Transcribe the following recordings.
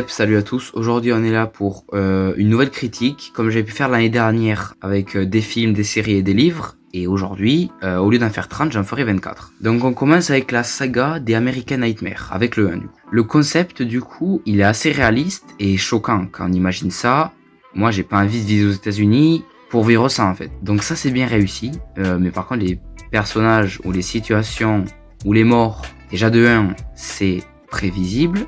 Salut à tous. Aujourd'hui, on est là pour une nouvelle critique, comme j'avais pu faire l'année dernière avec des films, des séries et des livres. Et aujourd'hui, au lieu d'en faire 30, j'en ferai 24. Donc on commence avec la saga des American Nightmare, avec le 1 du coup. Le concept du coup, il est assez réaliste et choquant quand on imagine ça. Moi, j'ai pas envie de vivre aux États-Unis pour vivre ça en fait. Donc ça, c'est bien réussi. Mais par contre, les personnages ou les situations ou les morts, déjà de 1, c'est prévisible.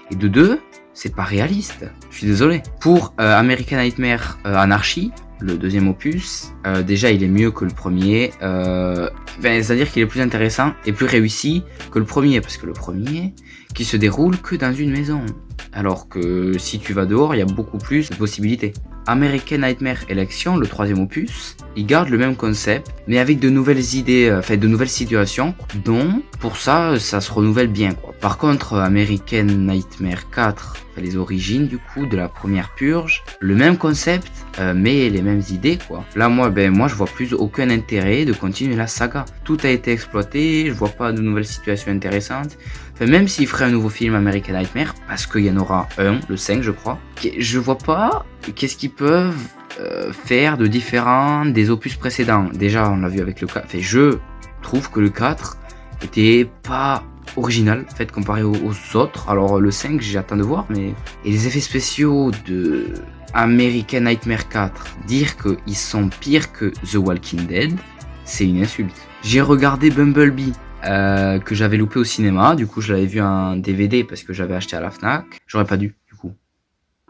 Et de 2, c'est pas réaliste. Je suis désolé. Pour American Nightmare Anarchy, le deuxième opus, déjà il est mieux que le premier. C'est-à-dire qu'il est plus intéressant et plus réussi que le premier. Parce que le premier, qui se déroule que dans une maison. Alors que si tu vas dehors, il y a beaucoup plus de possibilités. American Nightmare Election, le troisième opus, il garde le même concept, mais avec de nouvelles idées, de nouvelles situations, dont pour ça, ça se renouvelle bien, quoi. Par contre, American Nightmare 4, les origines du coup de la première purge, le même concept, mais les mêmes idées, quoi. Là, moi, je vois plus aucun intérêt de continuer la saga. Tout a été exploité, je vois pas de nouvelles situations intéressantes. Même s'il ferait un nouveau film American Nightmare, parce qu'il y en aura un, le 5 je crois, je vois pas qu'est-ce qu'ils peuvent faire de différent des opus précédents. Déjà, on l'a vu avec le 4. Je trouve que le 4 était pas original, comparé aux autres. Alors, le 5, j'attends de voir, mais... Et les effets spéciaux de American Nightmare 4, dire qu'ils sont pires que The Walking Dead, c'est une insulte. J'ai regardé Bumblebee, que j'avais loupé au cinéma, du coup je l'avais vu en DVD parce que j'avais acheté à la Fnac. J'aurais pas dû, du coup.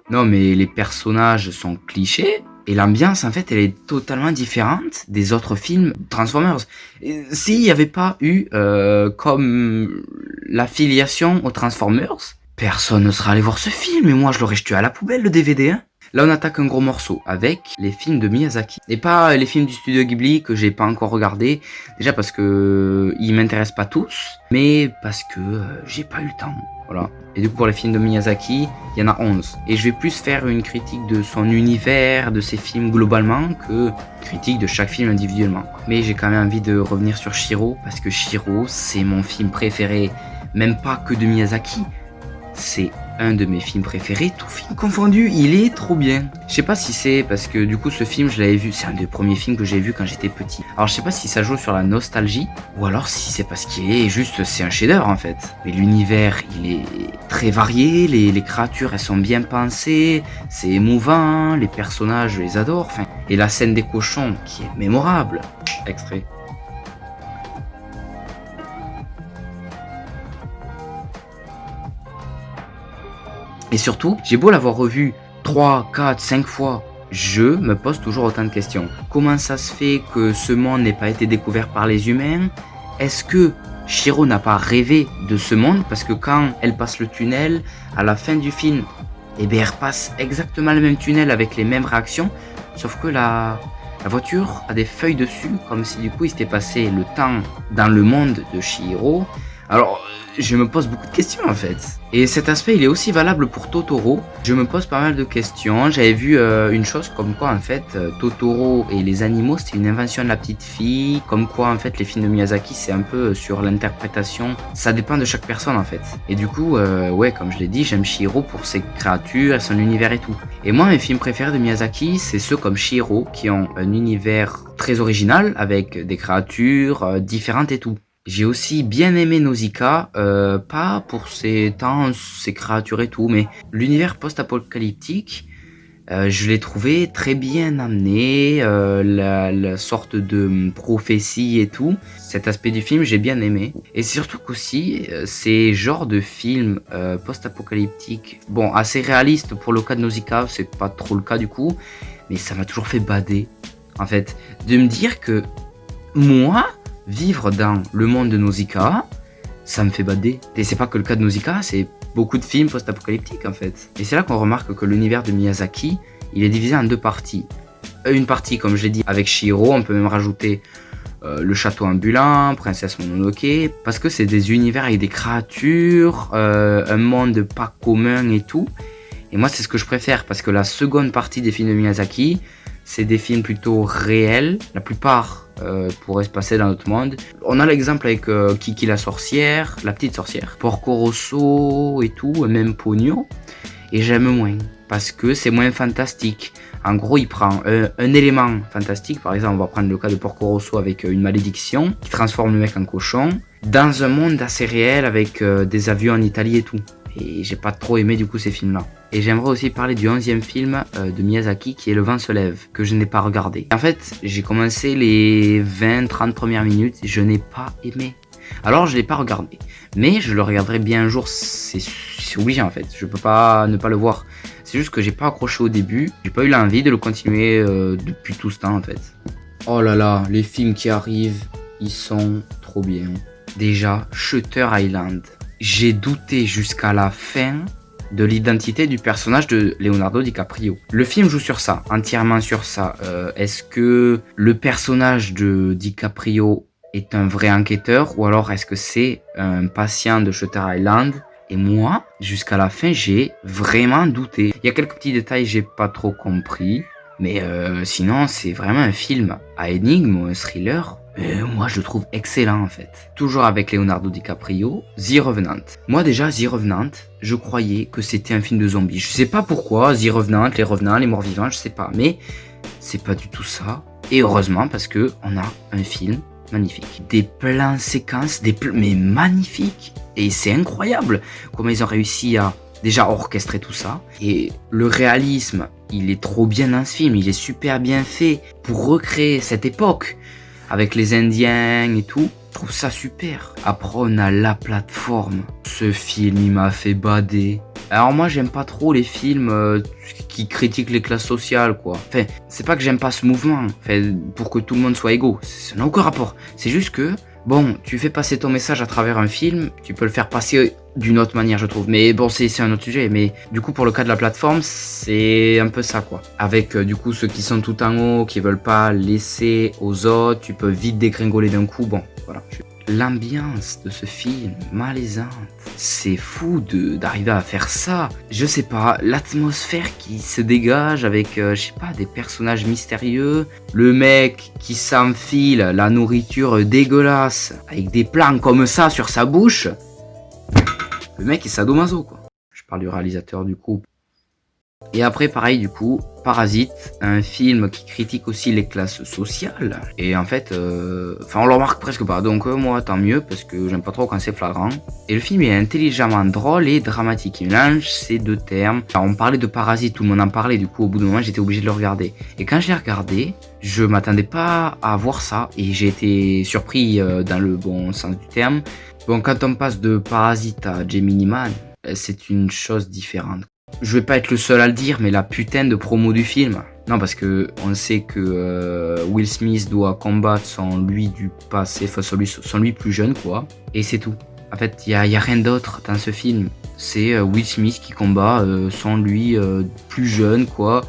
Non, mais les personnages sont clichés et l'ambiance en fait elle est totalement différente des autres films Transformers. S'il n'y avait pas eu comme l'affiliation aux Transformers, personne ne serait allé voir ce film et moi je l'aurais jeté à la poubelle le DVD, hein. Là, on attaque un gros morceau avec les films de Miyazaki. Et pas les films du studio Ghibli que j'ai pas encore regardé. Déjà parce que ils m'intéressent pas tous, mais parce que j'ai pas eu le temps. Voilà. Et du coup, pour les films de Miyazaki, il y en a 11. Et je vais plus faire une critique de son univers, de ses films globalement, que critique de chaque film individuellement. Mais j'ai quand même envie de revenir sur Shiro, parce que Shiro, c'est mon film préféré. Même pas que de Miyazaki. C'est un de mes films préférés, tout film confondu, il est trop bien. Je sais pas si c'est parce que du coup ce film je l'avais vu, c'est un des premiers films que j'ai vu quand j'étais petit. Alors je sais pas si ça joue sur la nostalgie, ou alors si c'est parce qu'il est juste, c'est un chef-d'œuvre en fait. Mais l'univers il est très varié, les créatures elles sont bien pensées, c'est émouvant, les personnages je les adore, et la scène des cochons qui est mémorable. Extrait. Et surtout, j'ai beau l'avoir revu 3, 4, 5 fois, je me pose toujours autant de questions. Comment ça se fait que ce monde n'ait pas été découvert par les humains? Est-ce que Shiro n'a pas rêvé de ce monde? Parce que quand elle passe le tunnel, à la fin du film, elle repasse exactement le même tunnel avec les mêmes réactions, sauf que la voiture a des feuilles dessus, comme si du coup il s'était passé le temps dans le monde de Chihiro. Alors, je me pose beaucoup de questions en fait. Et cet aspect, il est aussi valable pour Totoro. Je me pose pas mal de questions. J'avais vu une chose comme quoi en fait, Totoro et les animaux, c'était une invention de la petite fille. Comme quoi en fait, les films de Miyazaki, c'est un peu sur l'interprétation. Ça dépend de chaque personne en fait. Et du coup, comme je l'ai dit, j'aime Chihiro pour ses créatures et son univers et tout. Et moi, mes films préférés de Miyazaki, c'est ceux comme Chihiro, qui ont un univers très original, avec des créatures différentes et tout. J'ai aussi bien aimé Nausicaa, pas pour ses temps, ses créatures et tout, mais l'univers post-apocalyptique, je l'ai trouvé très bien amené, la sorte de prophétie et tout. Cet aspect du film, j'ai bien aimé. Et surtout qu'aussi, ces genres de films post-apocalyptiques, bon, assez réalistes pour le cas de Nausicaa, c'est pas trop le cas du coup, mais ça m'a toujours fait bader, en fait, de me dire que moi, vivre dans le monde de Nausicaa, ça me fait bader. Et c'est pas que le cas de Nausicaa, c'est beaucoup de films post-apocalyptiques en fait. Et c'est là qu'on remarque que l'univers de Miyazaki, il est divisé en deux parties. Une partie, comme je l'ai dit, avec Chihiro, on peut même rajouter le château ambulant, Princesse Mononoke, parce que c'est des univers avec des créatures, un monde pas commun et tout. Et moi, c'est ce que je préfère, parce que la seconde partie des films de Miyazaki, c'est des films plutôt réels. La plupart pourraient se passer dans notre monde. On a l'exemple avec Kiki la sorcière, la petite sorcière, Porco Rosso et tout, et même Ponyo. et j'aime moins parce que c'est moins fantastique. En gros, il prend un élément fantastique, par exemple, on va prendre le cas de Porco Rosso avec une malédiction qui transforme le mec en cochon, dans un monde assez réel avec des avions en Italie et tout. Et j'ai pas trop aimé du coup ces films-là. Et j'aimerais aussi parler du 11e film de Miyazaki qui est Le vent se lève, que je n'ai pas regardé. En fait, j'ai commencé les 20-30 premières minutes et je n'ai pas aimé. Alors je l'ai pas regardé. Mais je le regarderai bien un jour, c'est obligé en fait. Je peux pas ne pas le voir. C'est juste que j'ai pas accroché au début. J'ai pas eu l'envie de le continuer depuis tout ce temps en fait. Oh là là, les films qui arrivent, ils sont trop bien. Déjà, Shutter Island. J'ai douté jusqu'à la fin de l'identité du personnage de Leonardo DiCaprio. Le film joue sur ça, entièrement sur ça. Est-ce que le personnage de DiCaprio est un vrai enquêteur ou alors est-ce que c'est un patient de Shutter Island? Et moi, jusqu'à la fin, j'ai vraiment douté. Il y a quelques petits détails que j'ai pas trop compris, mais sinon, c'est vraiment un film à énigme ou un thriller. Moi, je le trouve excellent en fait. Toujours avec Leonardo DiCaprio, The Revenant. Moi déjà, The Revenant, je croyais que c'était un film de zombies. Je sais pas pourquoi, The Revenant, les revenants, les morts vivants, je sais pas. Mais c'est pas du tout ça. Et heureusement parce que on a un film magnifique. Des plans séquences, mais magnifiques. Et c'est incroyable comment ils ont réussi à déjà orchestrer tout ça. Et le réalisme, il est trop bien dans ce film. Il est super bien fait pour recréer cette époque. Avec les Indiens et tout, je trouve ça super. Après, on a La Plateforme. Ce film, il m'a fait bader. Alors moi, j'aime pas trop les films qui critiquent les classes sociales, quoi. Enfin, c'est pas que j'aime pas ce mouvement, enfin, pour que tout le monde soit égaux. Ça n'a aucun rapport. C'est juste que, bon, tu fais passer ton message à travers un film, tu peux le faire passer d'une autre manière, je trouve. Mais bon, c'est un autre sujet. Mais du coup, pour le cas de La Plateforme, c'est un peu ça, quoi. Avec du coup ceux qui sont tout en haut, qui veulent pas laisser aux autres, tu peux vite dégringoler d'un coup. Bon, voilà. L'ambiance de ce film, malaisante. C'est fou d'arriver à faire ça. Je sais pas, l'atmosphère qui se dégage avec, je sais pas, des personnages mystérieux. Le mec qui s'enfile la nourriture dégueulasse avec des plans comme ça sur sa bouche. Le mec est sadomaso, quoi. Je parle du réalisateur du coup. Et après, pareil, du coup, Parasite, un film qui critique aussi les classes sociales. Et en fait, on le remarque presque pas. Donc moi, tant mieux, parce que j'aime pas trop quand c'est flagrant. Et le film est intelligemment drôle et dramatique. Il mélange ces deux termes. Alors, on parlait de Parasite, tout le monde en parlait. Du coup, au bout d'un moment, j'étais obligé de le regarder. Et quand je l'ai regardé, je m'attendais pas à voir ça. Et j'ai été surpris dans le bon sens du terme. Bon, quand on passe de Parasite à Gemini Man, c'est une chose différente. Je vais pas être le seul à le dire, mais la putain de promo du film. Non, parce que on sait que Will Smith doit combattre son lui du passé, enfin son lui plus jeune, quoi. Et c'est tout. En fait, il y a rien d'autre dans ce film. C'est Will Smith qui combat son lui plus jeune, quoi.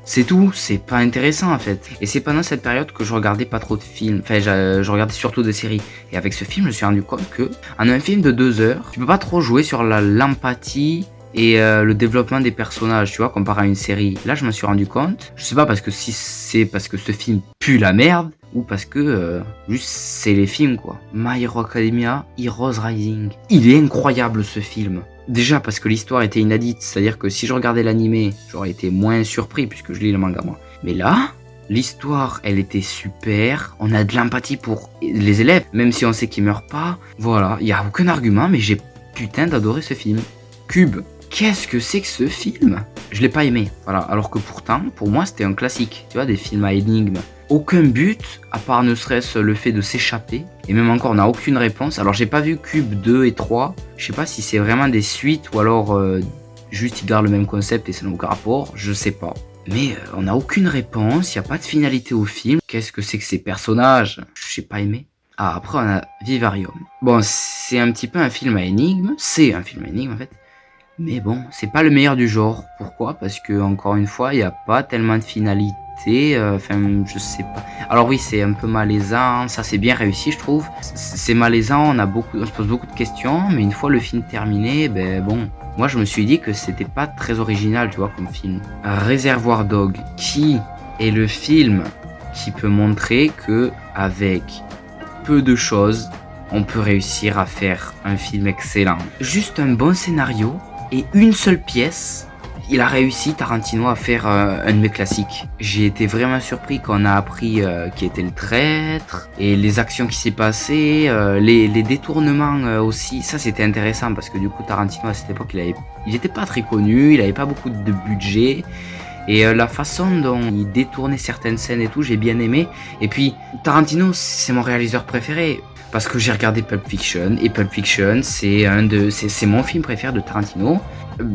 C'est tout, c'est pas intéressant en fait. Et c'est pendant cette période que je regardais pas trop de films. Enfin, je regardais surtout des séries. Et avec ce film, je me suis rendu compte que en un film de 2 heures, tu peux pas trop jouer sur l'empathie et le développement des personnages, tu vois, comparé à une série. Là, je me suis rendu compte, je sais pas parce que si c'est parce que ce film pue la merde, ou parce que juste c'est les films, quoi. My Hero Academia, Heroes Rising. Il est incroyable ce film. Déjà parce que l'histoire était inédite, c'est-à-dire que si je regardais l'animé, j'aurais été moins surpris puisque je lis le manga moi. Mais là, l'histoire, elle était super, on a de l'empathie pour les élèves, même si on sait qu'ils meurent pas. Voilà, il y a aucun argument, mais j'ai putain d'adoré ce film. Cube. Qu'est-ce que c'est que ce film? Je l'ai pas aimé, voilà, alors que pourtant, pour moi, c'était un classique, tu vois, des films à énigmes. Aucun but, à part ne serait-ce le fait de s'échapper, et même encore, on n'a aucune réponse. Alors, j'ai pas vu Cube 2 et 3, je sais pas si c'est vraiment des suites, ou alors, juste ils gardent le même concept et ça n'a aucun rapport, je sais pas. Mais on n'a aucune réponse, il n'y a pas de finalité au film. Qu'est-ce que c'est que ces personnages? Je n'ai pas aimé. Ah, après, on a Vivarium. Bon, c'est un petit peu un film à énigme, c'est un film à énigme en fait. Mais bon, c'est pas le meilleur du genre. Pourquoi? Parce que, encore une fois, il n'y a pas tellement de finalité. Enfin, je sais pas. Alors oui, c'est un peu malaisant. Ça, c'est bien réussi, je trouve. C'est malaisant, on se pose beaucoup de questions. Mais une fois le film terminé, ben bon. Moi, je me suis dit que c'était pas très original, tu vois, comme film. Réservoir Dog, qui est le film qui peut montrer que, avec peu de choses, on peut réussir à faire un film excellent. Juste un bon scénario et une seule pièce il a réussi, Tarantino, à faire un de mes classiques. J'ai été vraiment surpris quand on a appris qui était le traître, et les actions qui s'est passées, les détournements aussi. Ça, c'était intéressant parce que du coup, Tarantino, à cette époque, il était pas très connu, il avait pas beaucoup de budget. Et la façon dont il détournait certaines scènes et tout, j'ai bien aimé. Et puis, Tarantino, c'est mon réalisateur préféré. Parce que j'ai regardé Pulp Fiction, et Pulp Fiction, c'est mon film préféré de Tarantino.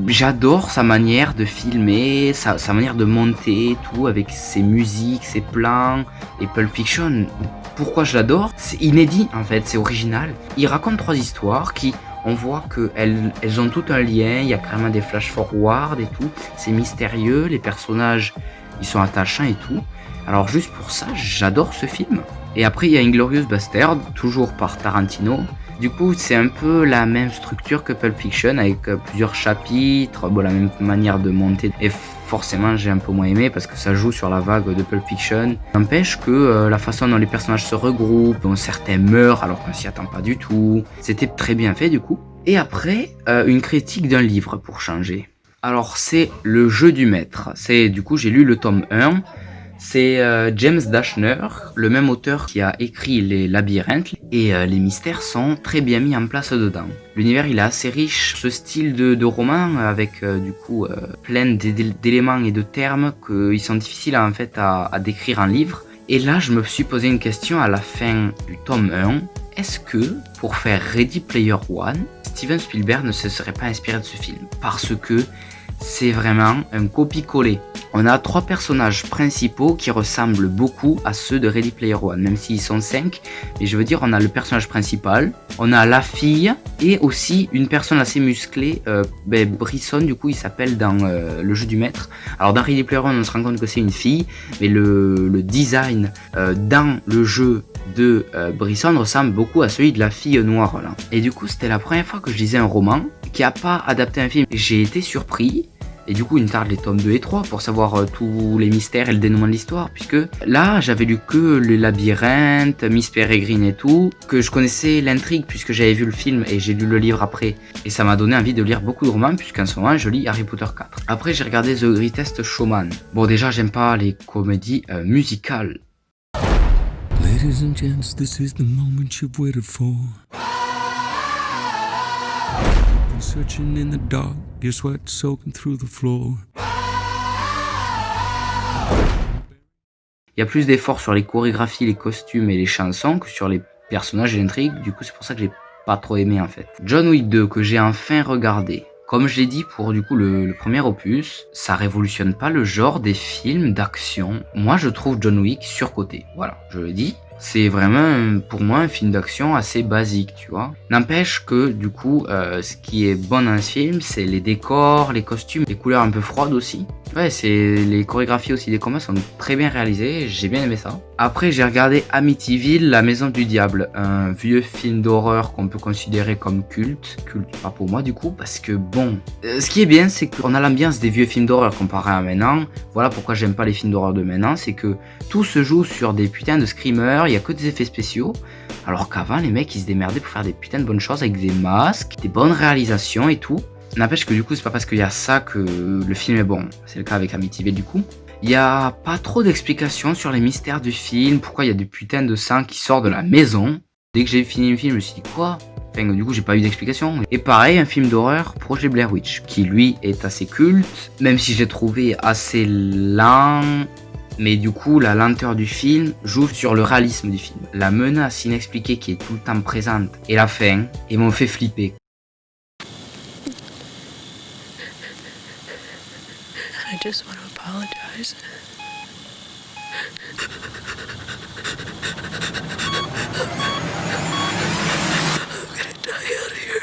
J'adore sa manière de filmer, sa manière de monter, tout, avec ses musiques, ses plans. Et Pulp Fiction, pourquoi je l'adore? C'est inédit, en fait, c'est original. Il raconte 3 histoires qui... On voit qu'elles ont tout un lien, il y a carrément des flash forward et tout, c'est mystérieux, les personnages ils sont attachants et tout. Alors juste pour ça, j'adore ce film. Et après il y a Inglourious Basterds, toujours par Tarantino. Du coup c'est un peu la même structure que Pulp Fiction avec plusieurs chapitres, bon, la même manière de monter. Et forcément j'ai un peu moins aimé parce que ça joue sur la vague de Pulp Fiction. N'empêche que la façon dont les personnages se regroupent, dont certains meurent alors qu'on s'y attend pas du tout, c'était très bien fait du coup. Et après, une critique d'un livre pour changer. Alors c'est Le Jeu du Maître. C'est du coup j'ai lu le tome 1. C'est James Dashner, le même auteur qui a écrit Les Labyrinthes, et les mystères sont très bien mis en place dedans. L'univers il est assez riche, ce style de roman avec du coup plein d'éléments et de termes qui sont difficiles en fait à décrire en livre. Et là je me suis posé une question à la fin du tome 1. Est-ce que pour faire Ready Player One, Steven Spielberg ne se serait pas inspiré de ce film? Parce que c'est vraiment un copie-coller. On a 3 personnages principaux qui ressemblent beaucoup à ceux de Ready Player One, même s'ils sont 5. Mais je veux dire, on a le personnage principal, on a la fille et aussi une personne assez musclée, Brisson, du coup il s'appelle dans Le Jeu du Maître. Alors dans Ready Player One, on se rend compte que c'est une fille, mais le design dans le jeu de Brisson ressemble beaucoup à celui de la fille noire là. Et du coup, c'était la première fois que je lisais un roman qui a pas adapté un film. J'ai été surpris. Et du coup, il me tarde les tomes 2 et 3 pour savoir tous les mystères et le dénouement de l'histoire. Puisque là, j'avais lu que Les Labyrinthes, Miss Peregrine et tout. Que je connaissais l'intrigue puisque j'avais vu le film et j'ai lu le livre après. Et ça m'a donné envie de lire beaucoup de romans puisqu'en ce moment, je lis Harry Potter 4. Après, j'ai regardé The Greatest Showman. Bon, déjà, j'aime pas les comédies musicales. Ladies and gents, this is the moment you've waited for. Searching in the dark, your sweat soaking through the floor. Il y a plus d'efforts sur les chorégraphies, les costumes et les chansons que sur les personnages et l'intrigue. Du coup, c'est pour ça que j'ai pas trop aimé en fait. John Wick 2 que j'ai enfin regardé. Comme je l'ai dit pour du coup le premier opus, ça révolutionne pas le genre des films d'action. Moi, je trouve John Wick surcoté. Voilà, je le dis. C'est vraiment pour moi un film d'action assez basique, tu vois. N'empêche que du coup, ce qui est bon dans ce film, c'est les décors, les costumes, les couleurs un peu froides aussi. Ouais, c'est les chorégraphies aussi des combats sont très bien réalisées, j'ai bien aimé ça. Après, j'ai regardé Amityville, La Maison du Diable, un vieux film d'horreur qu'on peut considérer comme culte pas pour moi du coup, parce que bon, ce qui est bien, c'est qu'on a l'ambiance des vieux films d'horreur comparé à maintenant. Voilà pourquoi j'aime pas les films d'horreur de maintenant, c'est que tout se joue sur des putains de screamers, il y a que des effets spéciaux, alors qu'avant les mecs ils se démerdaient pour faire des putains de bonnes choses avec des masques, des bonnes réalisations et tout. N'empêche que du coup c'est pas parce qu'il y a ça que le film est bon, c'est le cas avec Amityville du coup. Il y a pas trop d'explications sur les mystères du film, pourquoi il y a des putains de sang qui sortent de la maison. Dès que j'ai fini le film, je me suis dit quoi? Enfin, du coup, j'ai pas eu d'explication. Et pareil, un film d'horreur, Projet Blair Witch, qui lui est assez culte, même si j'ai trouvé assez lent. Mais du coup, la lenteur du film joue sur le réalisme du film. La menace inexpliquée qui est tout le temps présente et la fin, ils m'ont fait flipper. I just want to apologize. I'm gonna die out here.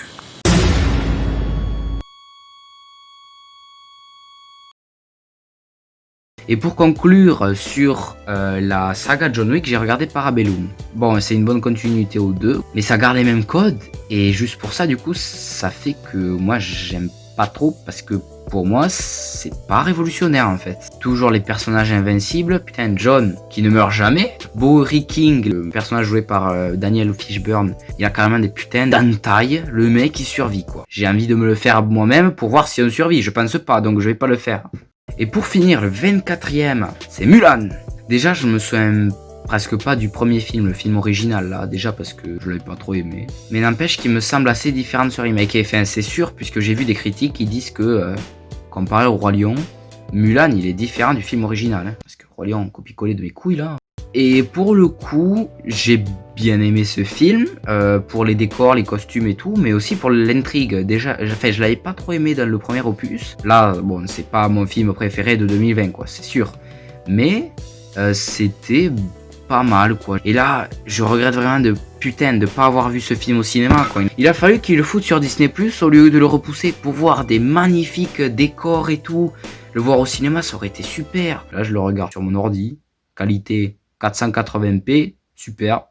Et pour conclure sur la saga John Wick, j'ai regardé Parabellum. Bon, c'est une bonne continuité aux deux, mais ça garde les mêmes codes. Et juste pour ça, du coup, ça fait que moi, j'aime pas trop parce que pour moi, c'est pas révolutionnaire en fait. Toujours les personnages invincibles. Putain, John, qui ne meurt jamais. Bowery King, le personnage joué par Daniel Fishburne, il a carrément des putains d'entailles. Le mec, il survit quoi. J'ai envie de me le faire moi-même pour voir si on survit. Je pense pas, donc je vais pas le faire. Et pour finir, le 24e, c'est Mulan. Déjà, je me souviens presque pas du premier film, le film original là, déjà parce que je l'avais pas trop aimé. Mais n'empêche qu'il me semble assez différent de ce remake. Et enfin, c'est sûr, puisque j'ai vu des critiques qui disent que, comparé au Roi Lion, Mulan il est différent du film original. Hein, parce que Roi Lion, copie-coller de mes couilles là. Et pour le coup, j'ai bien aimé ce film, pour les décors, les costumes et tout, mais aussi pour l'intrigue. Déjà, enfin, je l'avais pas trop aimé dans le premier opus. Là, bon, c'est pas mon film préféré de 2020, quoi, c'est sûr. Mais c'était pas mal, quoi. Et là, je regrette vraiment de pas avoir vu ce film au cinéma, quoi. Il a fallu qu'il le foute sur Disney+, au lieu de le repousser pour voir des magnifiques décors et tout. Le voir au cinéma, ça aurait été super. Là, je le regarde sur mon ordi, qualité 480p, super.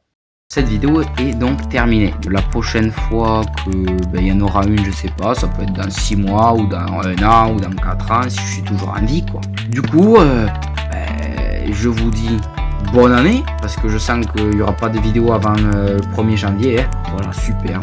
Cette vidéo est donc terminée. La prochaine fois que y en aura une, je sais pas, ça peut être dans 6 mois ou dans 1 an ou dans 4 ans si je suis toujours en vie, quoi. Du coup, je vous dis bonne année parce que je sens qu'il n'y aura pas de vidéo avant le 1er janvier. Hein. Voilà, super.